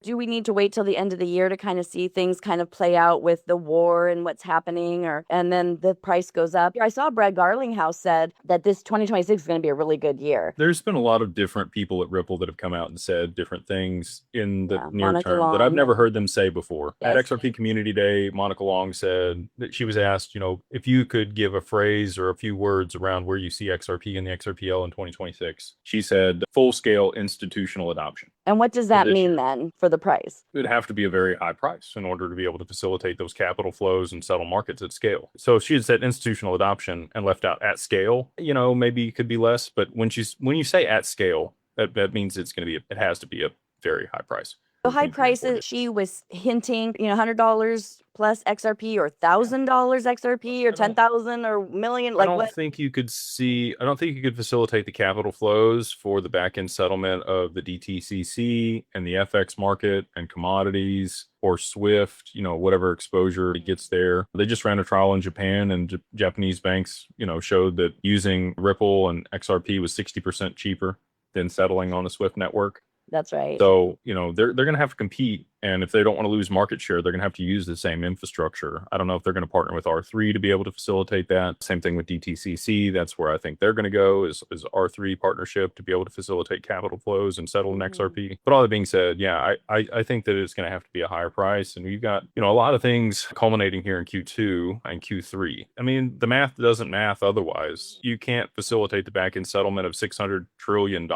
Do we need to wait till the end of the year to kind of see things kind of play out with the war and what's happening, or and then the price goes up? I saw Brad Garlinghouse said that this 2026 is going to be a really good year. There's been a lot of different people at Ripple that have come out and said different things in the Yeah, near Monica term that I've Long. never heard them say before. At Yes. XRP Community Day, Monica Long said that she was asked, if you could give a phrase or a few words around where you see XRP and the XRPL in 2026. She said full scale institutional adoption. And what does For that this mean year, then for the price? it would have to be a very high price in order to be able to facilitate those capital flows and settle markets at scale. So if she had said institutional adoption and left out at scale, maybe it could be less. But when you say at scale, that means it has to be a very high price. The high prices, she was hinting, $100 plus XRP or $1,000 XRP or 10,000 or million, I like don't what? think you could facilitate the capital flows for the back end settlement of the DTCC and the FX market and commodities or Swift, whatever exposure it gets there. They just ran a trial in Japan, and Japanese banks, showed that using Ripple and XRP was 60% cheaper than settling on the Swift network. That's right. So, they're going to have to compete. And if they don't want to lose market share, they're going to have to use the same infrastructure. I don't know if they're going to partner with R3 to be able to facilitate that. Same thing with DTCC. That's where I think they're going to go is R3 partnership to be able to facilitate capital flows and settle in XRP. But all that being said, yeah, I think that it's going to have to be a higher price. And we've got, a lot of things culminating here in Q2 and Q3. I mean, the math doesn't math otherwise. You can't facilitate the back end settlement of $600 trillion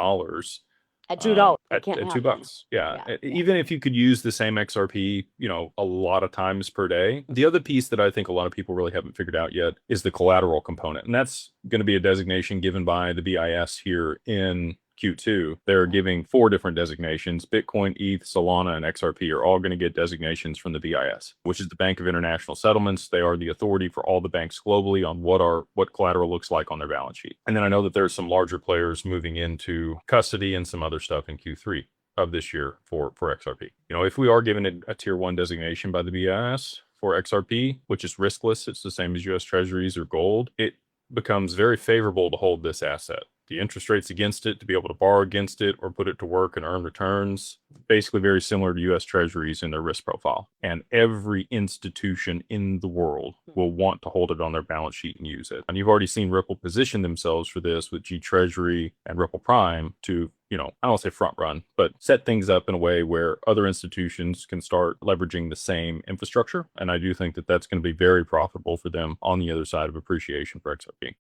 at $2. It at can't happen. $2. Yeah. Yeah. Even if you could use the same XRP, a lot of times per day. The other piece that I think a lot of people really haven't figured out yet is the collateral component. And that's going to be a designation given by the BIS here in Q2. They're giving 4 different designations. Bitcoin, ETH, Solana, and XRP are all going to get designations from the BIS, which is the Bank of International Settlements. They are the authority for all the banks globally on what collateral looks like on their balance sheet. And then I know that there's some larger players moving into custody and some other stuff in Q3 of this year for XRP. If we are given a tier 1 designation by the BIS for XRP, which is riskless, it's the same as US Treasuries or gold, it becomes very favorable to hold this asset. The interest rates against it, to be able to borrow against it or put it to work and earn returns, basically very similar to US Treasuries in their risk profile. And every institution in the world will want to hold it on their balance sheet and use it. And you've already seen Ripple position themselves for this with G Treasury and Ripple Prime to, I don't say front run, but set things up in a way where other institutions can start leveraging the same infrastructure. And I do think that that's going to be very profitable for them on the other side of appreciation for XRP.